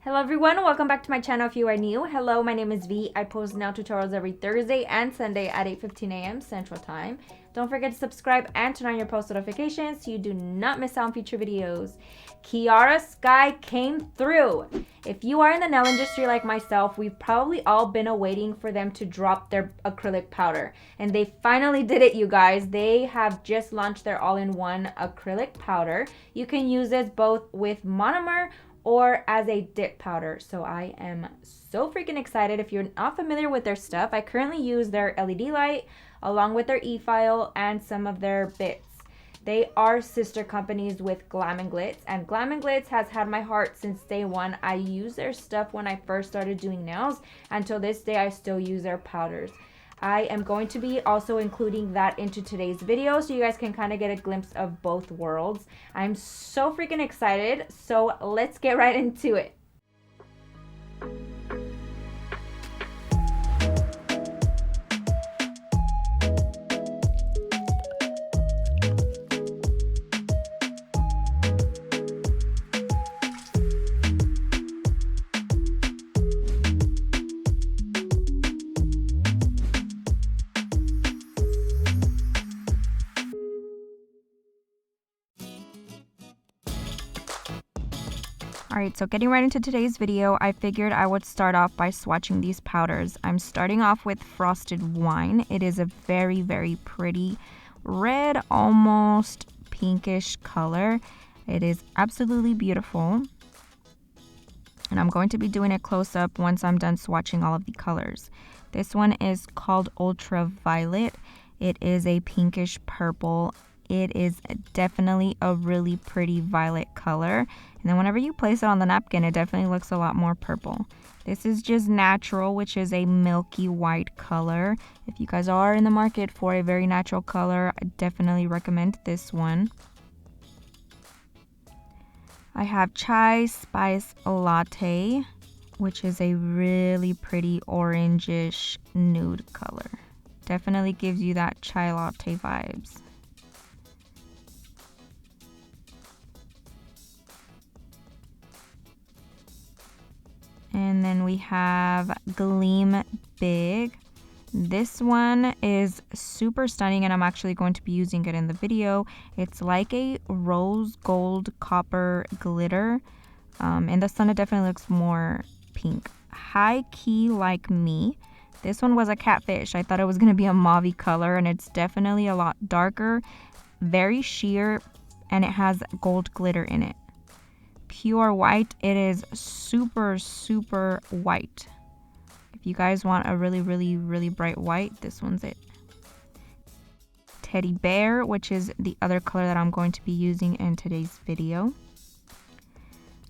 Hello everyone, welcome back to my channel if you are new. Hello, my name is V. I post nail tutorials every Thursday and Sunday at 8:15 a.m. Central Time. Don't forget to subscribe and turn on your post notifications so you do not miss out on future videos. Kiara Sky came through. If you are in the nail industry like myself, we've probably all been awaiting for them to drop their acrylic powder. And they finally did it, you guys. They have just launched their all-in-one acrylic powder. You can use this both with monomer or as a dip powder. So I am so freaking excited. If you're not familiar with their stuff, I currently use their LED light along with their e-file and some of their bits. They are sister companies with Glam&Glits, and Glam&Glits has had my heart since day one. I used their stuff when I first started doing nails. Until this day, I still use their powders. I am going to be also including that into today's video so you guys can kind of get a glimpse of both worlds. I'm so freaking excited, so let's get right into it. Alright, so getting right into today's video, I figured I would start off by swatching these powders. I'm starting off with Frosted Wine. It is a very, very pretty red, almost pinkish color. It is absolutely beautiful. And I'm going to be doing a close-up once I'm done swatching all of the colors. This one is called Ultraviolet. It is a pinkish purple. It is definitely a really pretty violet color. And then whenever you place it on the napkin, it definitely looks a lot more purple. This is just Natural, which is a milky white color. If you guys are in the market for a very natural color, I definitely recommend this one. I have Chai Spice Latte, which is a really pretty orangish nude color. Definitely gives you that chai latte vibes. And then we have Gleam Big. This one is super stunning and I'm actually going to be using it in the video. It's like a rose gold copper glitter. In the sun it definitely looks more pink. High Key Like Me. This one was a catfish. I thought it was going to be a mauve color and it's definitely a lot darker. Very sheer and it has gold glitter in it. Pure white, it is super white. If you guys want a really bright white, this one's it. Teddy Bear, which is the other color that I'm going to be using in today's video.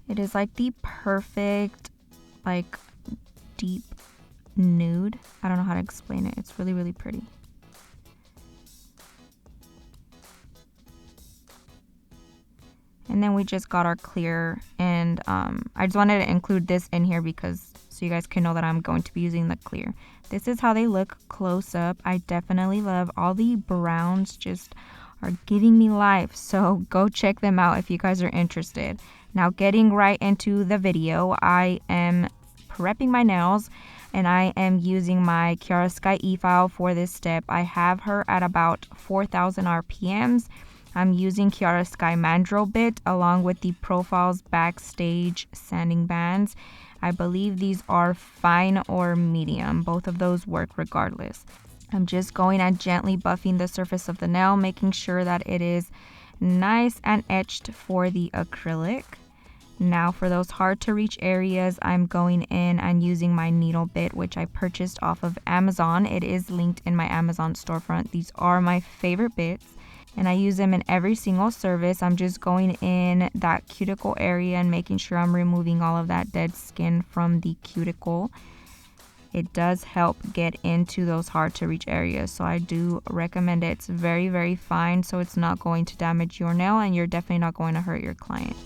It is like the perfect like deep nude. I don't know how to explain it. It's really pretty. And then we just got our clear, and I just wanted to include this in here because so you guys can know that I'm going to be using the clear. This is how they look close up. I definitely love all the browns, just are giving me life, so go check them out if you guys are interested. Now getting right into the video, I am prepping my nails and I am using my Kiara Sky e-file for this step. I have her at about 4,000 RPMs. I'm using Kiara Sky Mandrel bit along with the Profiles Backstage sanding bands. I believe these are fine or medium. Both of those work regardless. I'm just going and gently buffing the surface of the nail, making sure that it is nice and etched for the acrylic. Now for those hard to reach areas, I'm going in and using my needle bit, which I purchased off of Amazon. It is linked in my Amazon storefront. These are my favorite bits. And I use them in every single service. I'm just going in that cuticle area and making sure I'm removing all of that dead skin from the cuticle. It does help get into those hard to reach areas, so I do recommend it. It's very fine, so it's not going to damage your nail and you're definitely not going to hurt your client.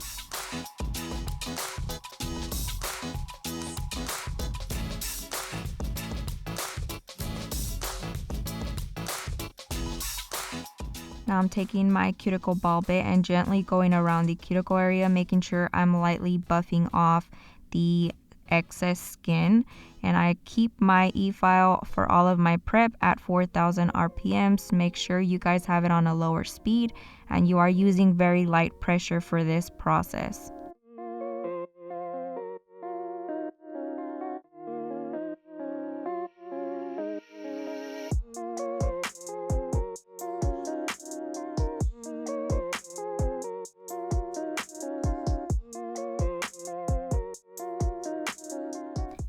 Now I'm taking my cuticle ball bit and gently going around the cuticle area, making sure I'm lightly buffing off the excess skin, and I keep my e-file for all of my prep at 4,000 RPMs. Make sure you guys have it on a lower speed and you are using very light pressure for this process.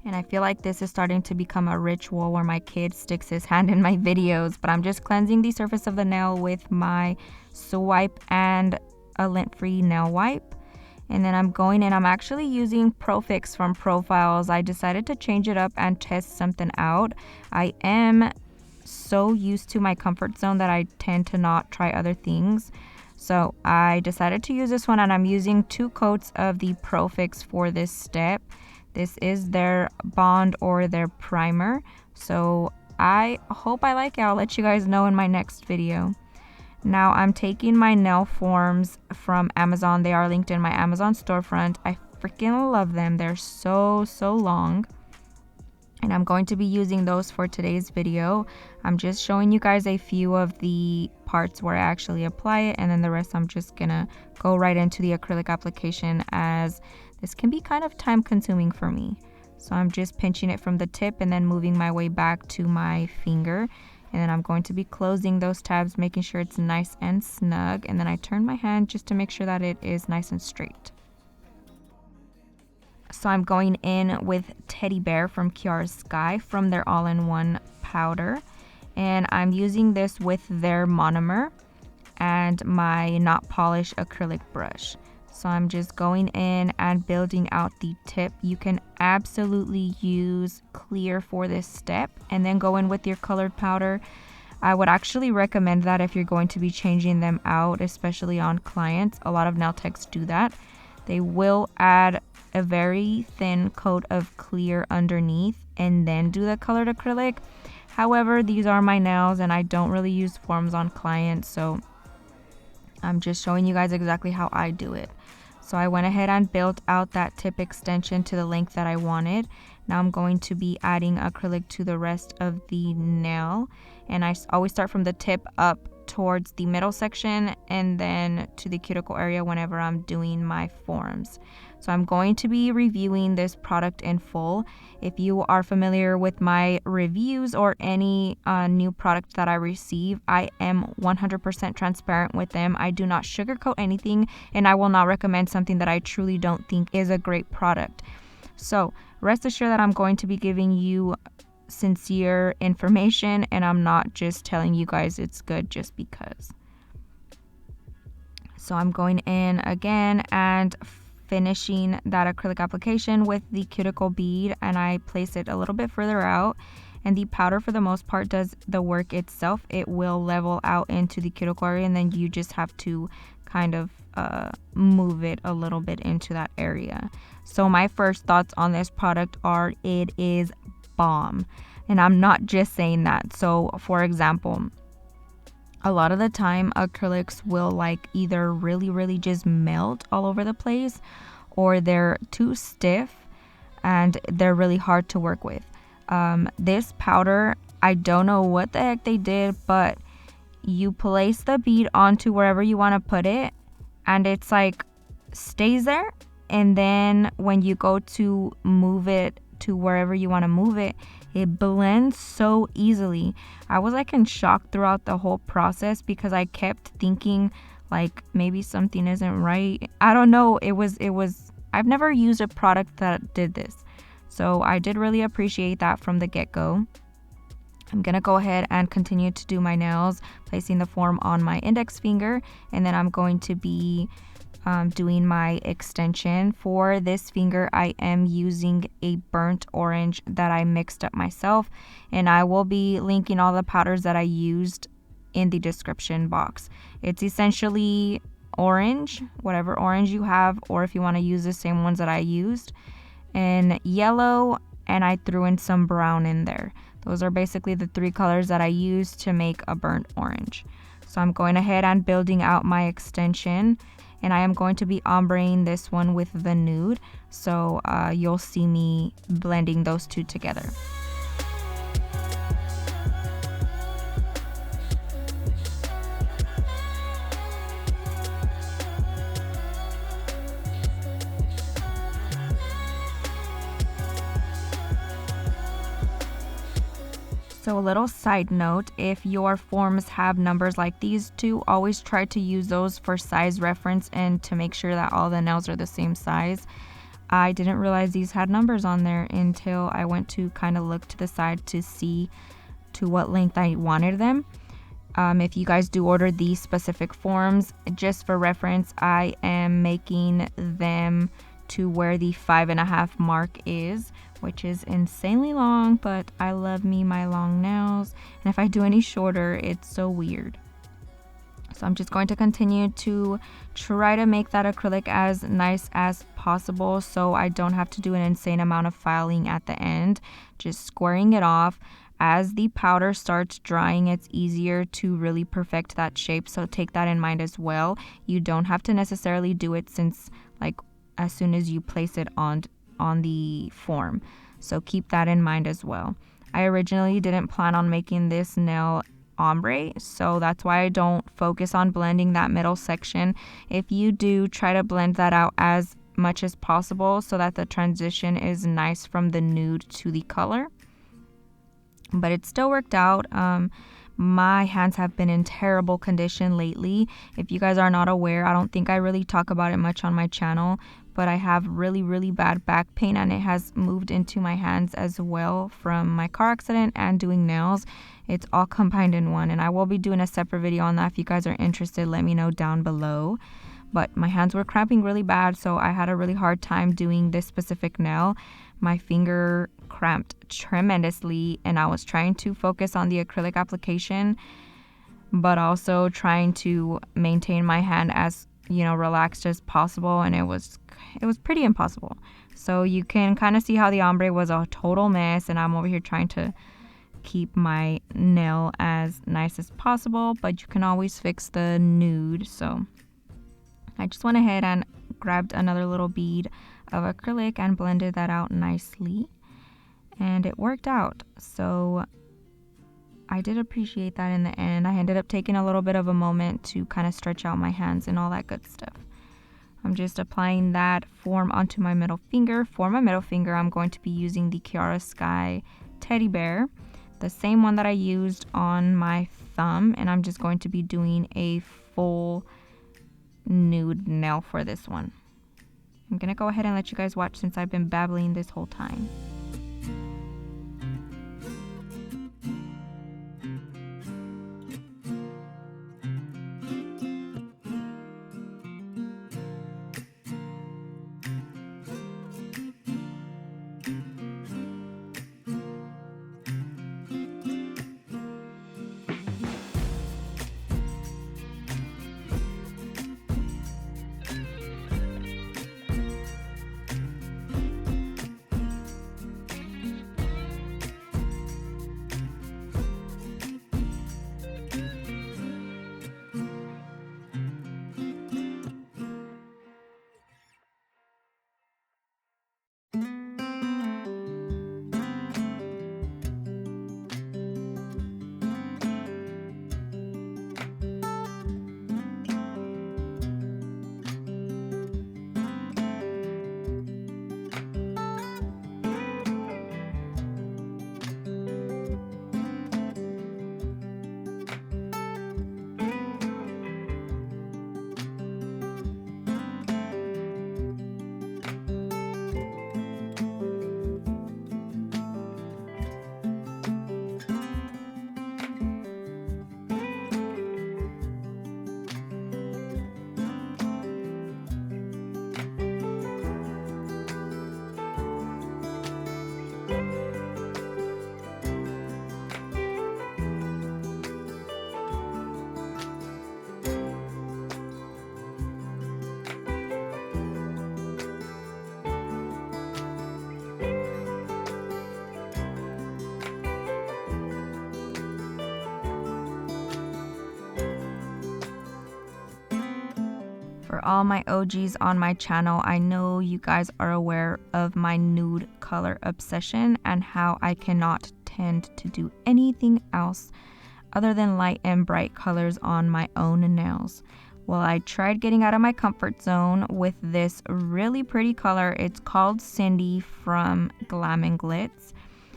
And I feel like this is starting to become a ritual where my kid sticks his hand in my videos, but I'm just cleansing the surface of the nail with my swipe and a lint-free nail wipe. And then I'm going in, I'm actually using Profix from Profiles. I decided to change it up and test something out. I am so used to my comfort zone that I tend to not try other things. So I decided to use this one, and I'm using 2 coats of the Profix for this step. This is their bond or their primer. So I hope I like it. I'll let you guys know in my next video. Now I'm taking my nail forms from Amazon. They are linked in my Amazon storefront. I freaking love them. They're so long. And I'm going to be using those for today's video. I'm just showing you guys a few of the parts where I actually apply it, and then the rest I'm just gonna go right into the acrylic application, as this can be kind of time consuming for me. So I'm just pinching it from the tip and then moving my way back to my finger. And then I'm going to be closing those tabs, making sure it's nice and snug. And then I turn my hand just to make sure that it is nice and straight. So I'm going in with Teddy Bear from Kiara Sky from their all-in-one powder. And I'm using this with their monomer and my not polished acrylic brush. So I'm just going in and building out the tip. You can absolutely use clear for this step and then go in with your colored powder. I would actually recommend that if you're going to be changing them out, especially on clients. A lot of nail techs do that. They will add a very thin coat of clear underneath and then do the colored acrylic. However, these are my nails and I don't really use forms on clients, so I'm just showing you guys exactly how I do it. So I went ahead and built out that tip extension to the length that I wanted. Now I'm going to be adding acrylic to the rest of the nail, and I always start from the tip up towards the middle section and then to the cuticle area whenever I'm doing my forms. So I'm going to be reviewing this product in full. If you are familiar with my reviews or any new product that I receive, I am 100% transparent with them. I do not sugarcoat anything, and I will not recommend something that I truly don't think is a great product. So rest assured that I'm going to be giving you sincere information, and I'm not just telling you guys it's good just because. So I'm going in again and finishing that acrylic application with the cuticle bead, and I place it a little bit further out, and the powder for the most part does the work itself. It will level out into the cuticle area, and then you just have to kind of move it a little bit into that area. So my first thoughts on this product are it is bomb, and I'm not just saying that. So for example, a lot of the time acrylics will like either really just melt all over the place, or they're too stiff and they're really hard to work with. This powder, I don't know what the heck they did, but you place the bead onto wherever you want to put it and it's like stays there, and then when you go to move it to wherever you want to move it, it blends so easily. I was like in shock throughout the whole process because I kept thinking like maybe something isn't right. I don't know. It was I've never used a product that did this. So I did really appreciate that from the get-go. I'm gonna go ahead and continue to do my nails, placing the form on my index finger, and then I'm going to be doing my extension. For this finger, I am using a burnt orange that I mixed up myself, and I will be linking all the powders that I used in the description box. It's essentially orange, whatever orange you have, or if you want to use the same ones that I used, and yellow, and I threw in some brown in there. Those are basically the 3 colors that I used to make a burnt orange. So I'm going ahead and building out my extension. and I am going to be ombreing this one with the nude, so you'll see me blending those two together. So a little side note, if your forms have numbers like these two, always try to use those for size reference and to make sure that all the nails are the same size. I didn't realize these had numbers on there until I went to kind of look to the side to see to what length I wanted them. If you guys do order these specific forms, just for reference, I am making them to where the 5.5 mark is, which is insanely long, but I love me my long nails, and if I do any shorter, it's so weird. So I'm just going to continue to try to make that acrylic as nice as possible so I don't have to do an insane amount of filing at the end, just squaring it off. As the powder starts drying, it's easier to really perfect that shape, so take that in mind as well. You don't have to necessarily do it since like as soon as you place it on the form, so keep that in mind as well. I originally didn't plan on making this nail ombre, so that's why I don't focus on blending that middle section. If you do, try to blend that out as much as possible so that the transition is nice from the nude to the color, but it still worked out. My hands have been in terrible condition lately. If you guys are not aware, I don't think I really talk about it much on my channel, but I have really bad back pain, and it has moved into my hands as well from my car accident and doing nails. It's all combined in one, and I will be doing a separate video on that. If you guys are interested, let me know down below. But my hands were cramping really bad, so I had a really hard time doing this specific nail. My finger cramped tremendously, and I was trying to focus on the acrylic application, but also trying to maintain my hand as, you know, relaxed as possible, and it was pretty impossible. So you can kind of see how the ombre was a total mess, and I'm over here trying to keep my nail as nice as possible, but you can always fix the nude. So I just went ahead and grabbed another little bead of acrylic and blended that out nicely, and it worked out. So I did appreciate that in the end. I ended up taking a little bit of a moment to kind of stretch out my hands and all that good stuff. I'm just applying that form onto my middle finger. For my middle finger, I'm going to be using the Kiara Sky teddy bear, the same one that I used on my thumb, and I'm just going to be doing a full nude nail for this one. I'm gonna go ahead and let you guys watch since I've been babbling this whole time. For all my OGs on my channel, I know you guys are aware of my nude color obsession and how I cannot tend to do anything else other than light and bright colors on my own nails. Well, I tried getting out of my comfort zone with this really pretty color. It's called Cindy from Glam&Glits.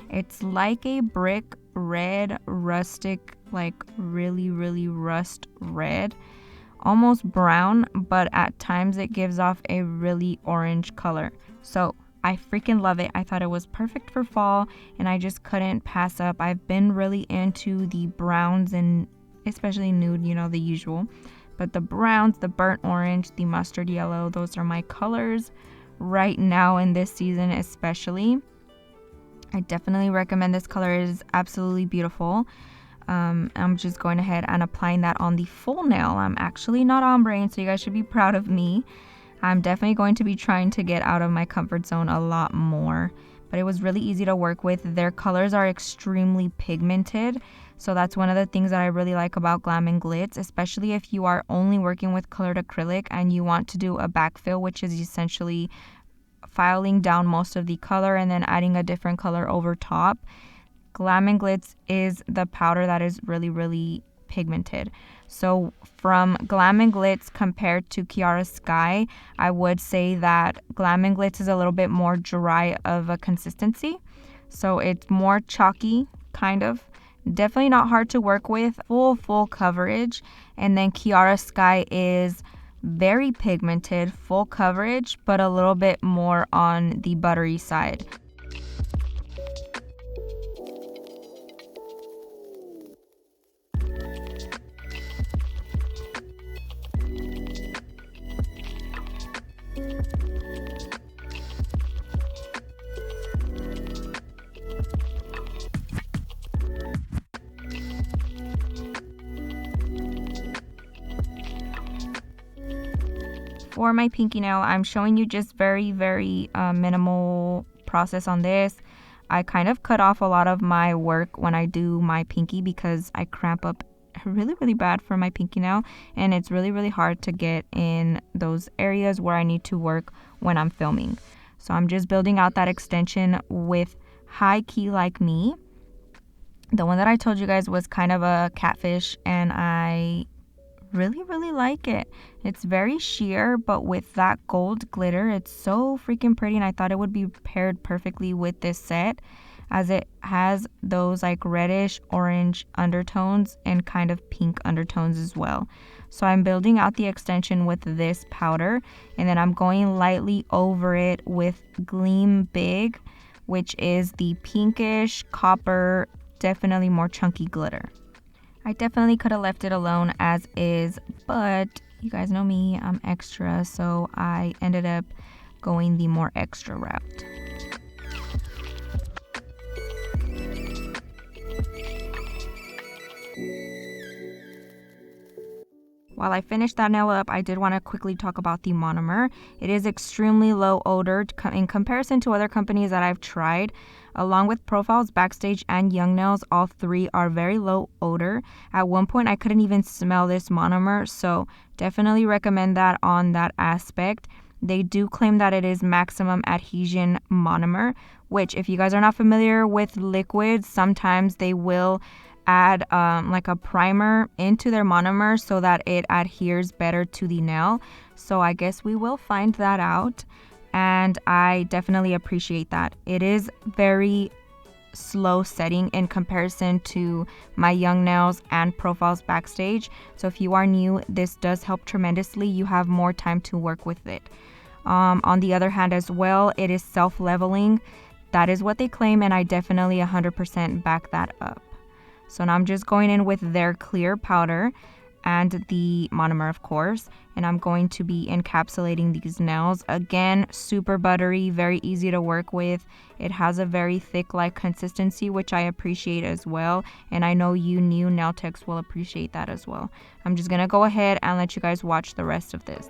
It's like a brick red, rustic, like really rust red. Almost brown, but at times it gives off a really orange color. So I freaking love it. I thought it was perfect for fall and I just couldn't pass up. I've been really into the browns and especially nude, you know, the usual. But the browns, the burnt orange, the mustard yellow, those are my colors right now in this season especially. I definitely recommend this color. It is absolutely beautiful. I'm just going ahead and applying that on the full nail. I'm actually not ombre, so you guys should be proud of me. I'm definitely going to be trying to get out of my comfort zone a lot more, but it was really easy to work with. Their colors are extremely pigmented, so that's one of the things that I really like about Glam&Glits, especially if you are only working with colored acrylic and you want to do a backfill, which is essentially filing down most of the color and then adding a different color over top. Glam&Glits is the powder that is really pigmented. So from Glam&Glits compared to Kiara Sky, I would say that Glam&Glits is a little bit more dry of a consistency. So it's more chalky, kind of. Definitely not hard to work with. Full coverage. And then Kiara Sky is very pigmented, full coverage, but a little bit more on the buttery side. For my pinky nail, I'm showing you just very minimal process on this. I kind of cut off a lot of my work when I do my pinky because I cramp up really bad for my pinky nail, and it's really hard to get in those areas where I need to work when I'm filming. So I'm just building out that extension with High Key Like Me. The one that I told you guys was kind of a catfish, and I really like it. It's very sheer, but with that gold glitter, it's so freaking pretty, and I thought it would be paired perfectly with this set as it has those like reddish orange undertones and kind of pink undertones as well. So I'm building out the extension with this powder, and then I'm going lightly over it with Gleam Big, which is the pinkish copper, definitely more chunky glitter. I definitely could have left it alone as is, but you guys know me, I'm extra, so I ended up going the more extra route. While I finished that nail up, I did want to quickly talk about the monomer. It is extremely low odor in comparison to other companies that I've tried. Along with Profiles, Backstage, and Young Nails, all three are very low odor. At one point, I couldn't even smell this monomer, so definitely recommend that on that aspect. They do claim that it is maximum adhesion monomer, which if you guys are not familiar with liquids, sometimes they will add like a primer into their monomer so that it adheres better to the nail. So I guess we will find that out, and I definitely appreciate that. It is very slow setting in comparison to my Young Nails and Profiles Backstage. So if you are new, this does help tremendously. You have more time to work with it. On the other hand as well, it is self-leveling. That is what they claim, and I definitely 100% back that up. So now I'm just going in with their clear powder and the monomer, of course, and I'm going to be encapsulating these nails. Again, super buttery, very easy to work with. It has a very thick-like consistency, which I appreciate as well, and I know you new nail techs will appreciate that as well. I'm just gonna go ahead and let you guys watch the rest of this.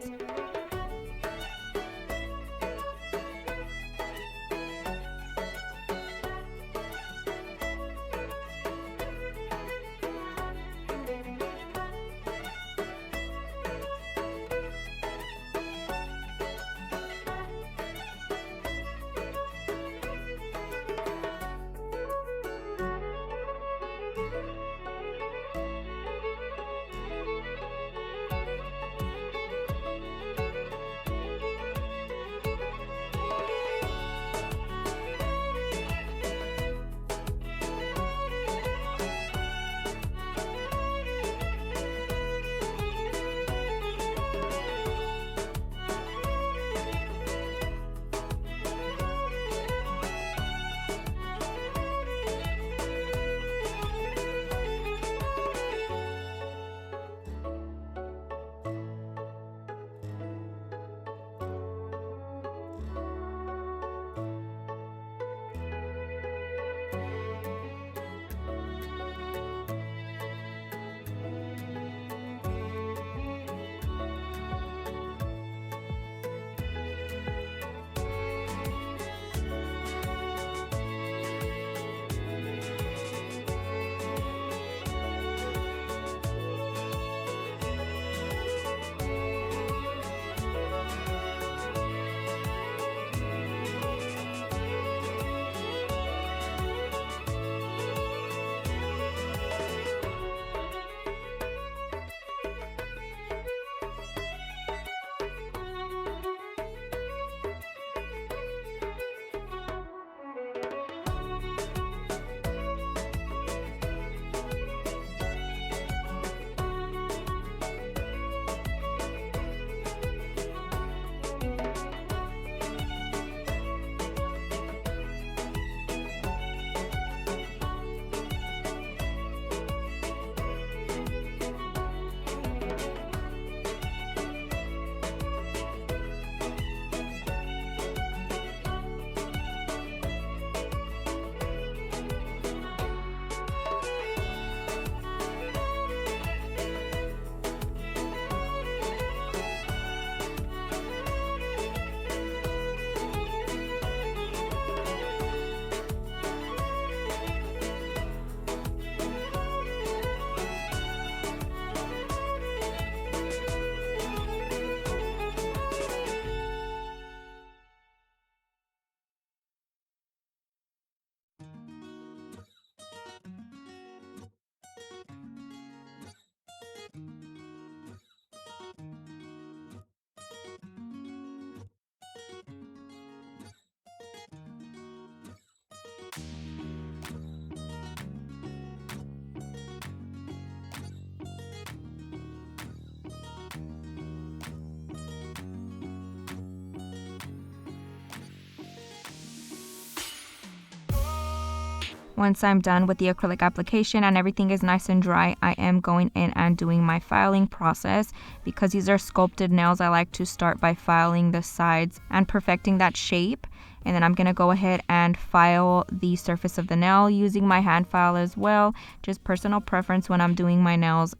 Once I'm done with the acrylic application and everything is nice and dry, I am going in and doing my filing process. Because these are sculpted nails, I like to start by filing the sides and perfecting that shape. And then I'm going to go ahead and file the surface of the nail using my hand file as well. Just personal preference when I'm doing my nails.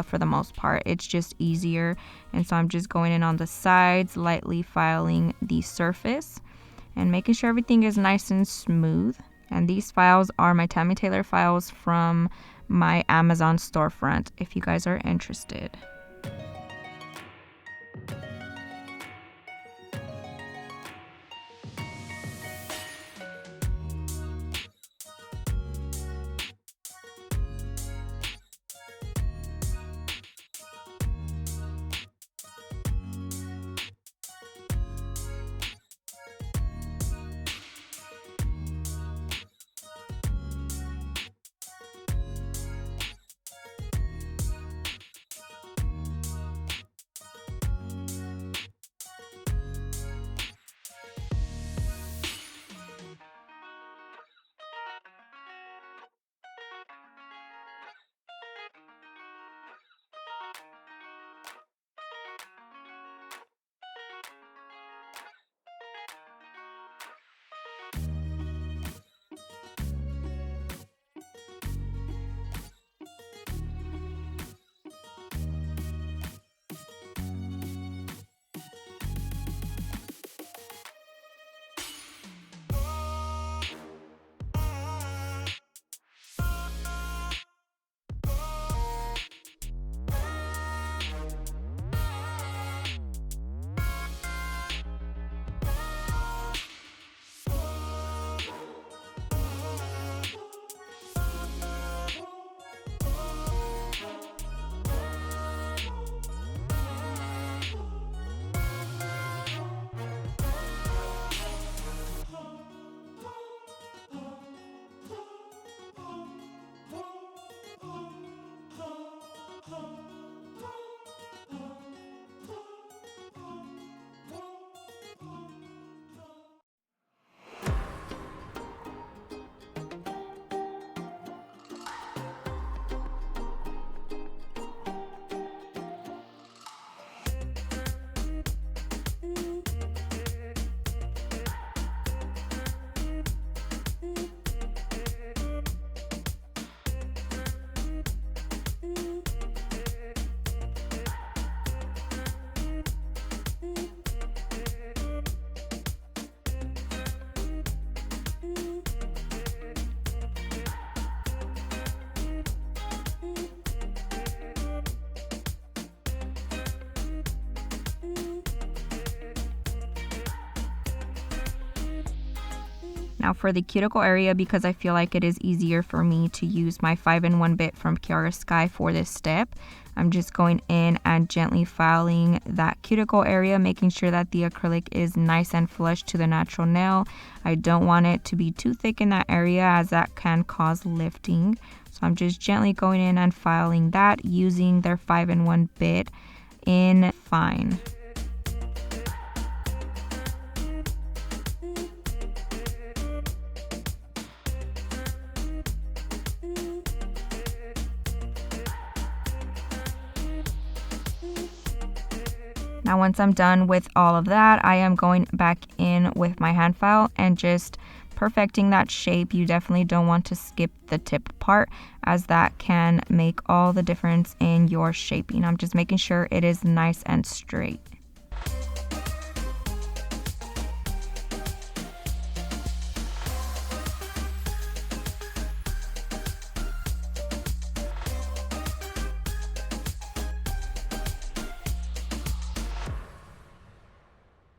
For the most part, it's just easier. And so I'm just going in on the sides, lightly filing the surface and making sure everything is nice and smooth. And these files are my Tammy Taylor files from my Amazon storefront if you guys are interested. Now for the cuticle area, because I feel like it is easier for me to use my 5-in-1 bit from Kiara Sky for this step, I'm just going in and gently filing that cuticle area, making sure that the acrylic is nice and flush to the natural nail. I don't want it to be too thick in that area as that can cause lifting. So I'm just gently going in and filing that using their 5-in-1 bit in fine. Now once I'm done with all of that, I am going back in with my hand file and just perfecting that shape. You definitely don't want to skip the tip part as that can make all the difference in your shaping. I'm just making sure it is nice and straight.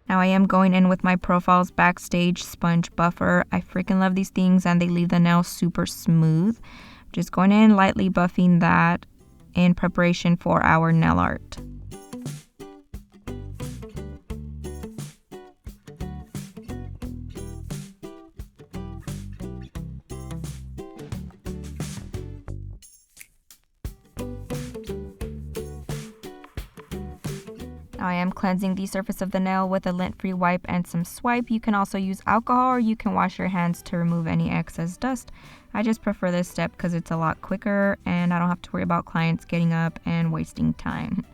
Now I am going in with my Profiles Backstage Sponge Buffer. I freaking love these things and they leave the nail super smooth. Just going in, lightly buffing that in preparation for our nail art. I am cleansing the surface of the nail with a lint-free wipe and some swipe. You can also use alcohol, or you can wash your hands to remove any excess dust. I just prefer this step because it's a lot quicker and I don't have to worry about clients getting up and wasting time.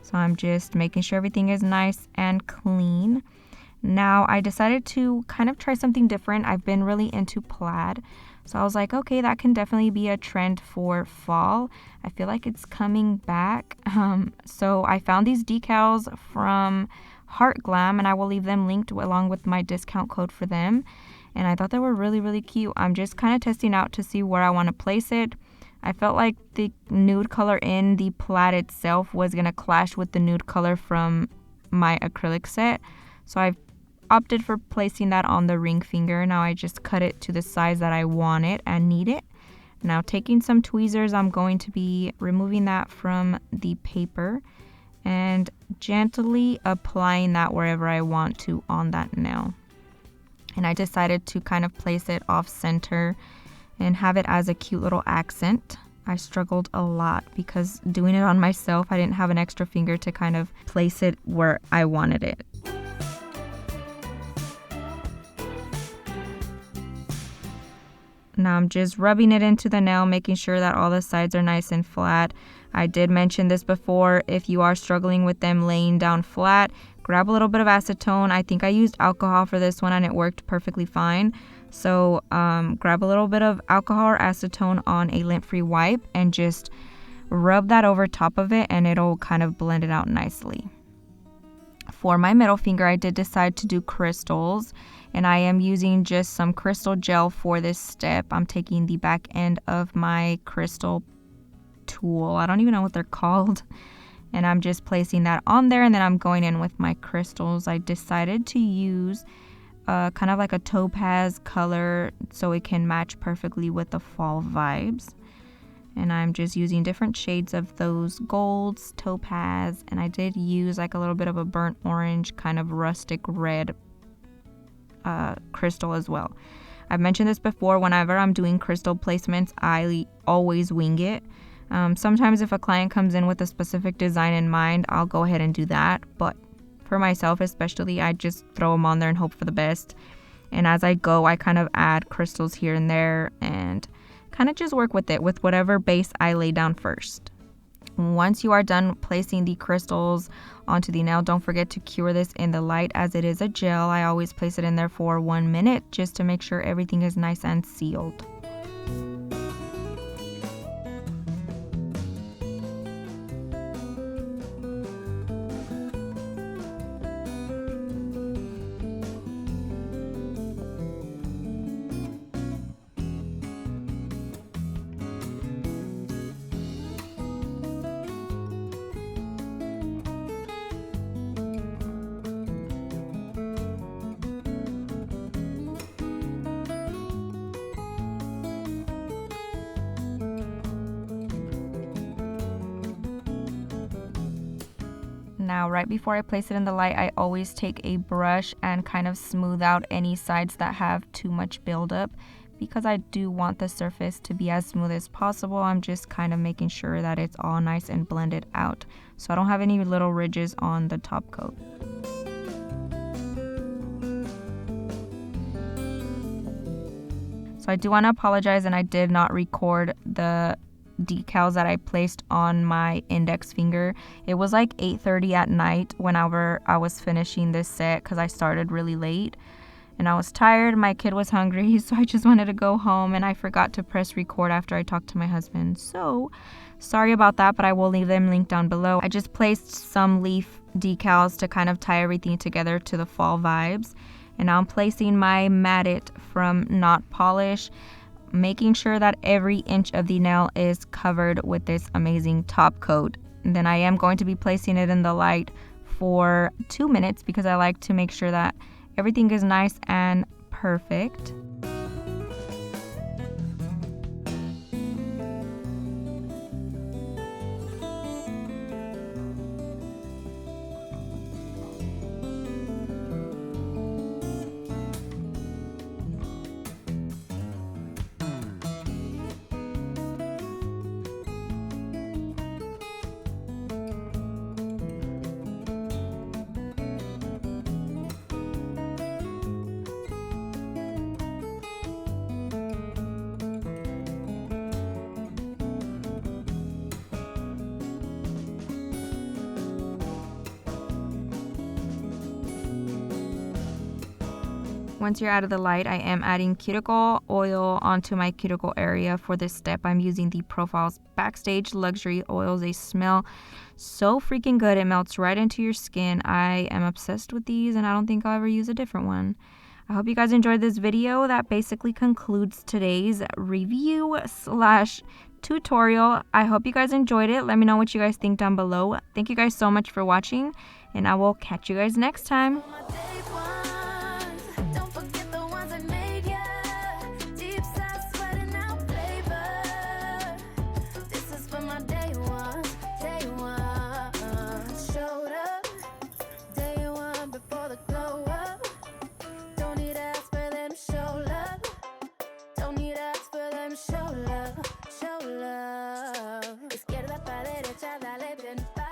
So I'm just making sure everything is nice and clean. Now I decided to kind of try something different. I've been really into plaid. So I was like, okay, that can definitely be a trend for fall. I feel like it's coming back. So I found these decals from Hart Glam, and I will leave them linked along with my discount code for them. And I thought they were really, really cute. I'm just kind of testing out to see where I want to place it. I felt like the nude color in the plaid itself was going to clash with the nude color from my acrylic set. So I've opted for placing that on the ring finger. Now I just cut it to the size that I want it and need it. Now taking some tweezers, I'm going to be removing that from the paper and gently applying that wherever I want to on that nail. And I decided to kind of place it off center and have it as a cute little accent. I struggled a lot because doing it on myself, I didn't have an extra finger to kind of place it where I wanted it. Now I'm just rubbing it into the nail, making sure that all the sides are nice and flat. I did mention this before. If you are struggling with them laying down flat, grab a little bit of acetone. I think I used alcohol for this one and it worked perfectly fine. So grab a little bit of alcohol or acetone on a lint-free wipe and just rub that over top of it and it'll kind of blend it out nicely. For my middle finger, I did decide to do crystals, and I am using just some crystal gel for this step. I'm taking the back end of my crystal tool. I don't even know what they're called. And I'm just placing that on there, and then I'm going in with my crystals. I decided to use kind of like a topaz color so it can match perfectly with the fall vibes. And I'm just using different shades of those golds, topaz, and I did use like a little bit of a burnt orange, kind of rustic red crystal as well. I've mentioned this before, whenever I'm doing crystal placements, I always wing it. Sometimes if a client comes in with a specific design in mind, I'll go ahead and do that. But for myself especially, I just throw them on there and hope for the best. And as I go, I kind of add crystals here and there and kind of just work with it with whatever base I lay down first. Once you are done placing the crystals onto the nail, don't forget to cure this in the light as it is a gel. I always place it in there for 1 minute just to make sure everything is nice and sealed. Now, right before I place it in the light, I always take a brush and kind of smooth out any sides that have too much buildup because I do want the surface to be as smooth as possible. I'm just kind of making sure that it's all nice and blended out so I don't have any little ridges on the top coat. So I do want to apologize, and I did not record the decals that I placed on my index finger. It was like 8:30 at night whenever I was finishing this set because I started really late and I was tired. My kid was hungry, so I just wanted to go home, and I forgot to press record after I talked to my husband. So sorry about that, but I will leave them linked down below. I just placed some leaf decals to kind of tie everything together to the fall vibes, and now I'm placing my Matte from Not Polish, making sure that every inch of the nail is covered with this amazing top coat. And then I am going to be placing it in the light for 2 minutes because I like to make sure that everything is nice and perfect. once you're out of the light, I am adding cuticle oil onto my cuticle area. For this step, I'm using the Profiles Backstage Luxury Oils. They smell so freaking good. It melts right into your skin. I am obsessed with these, and I don't think I'll ever use a different one. I hope you guys enjoyed this video. That basically concludes today's review slash tutorial. I hope you guys enjoyed it. Let me know what you guys think down below. Thank you guys so much for watching, and I will catch you guys next time. Izquierda para derecha, dale bien.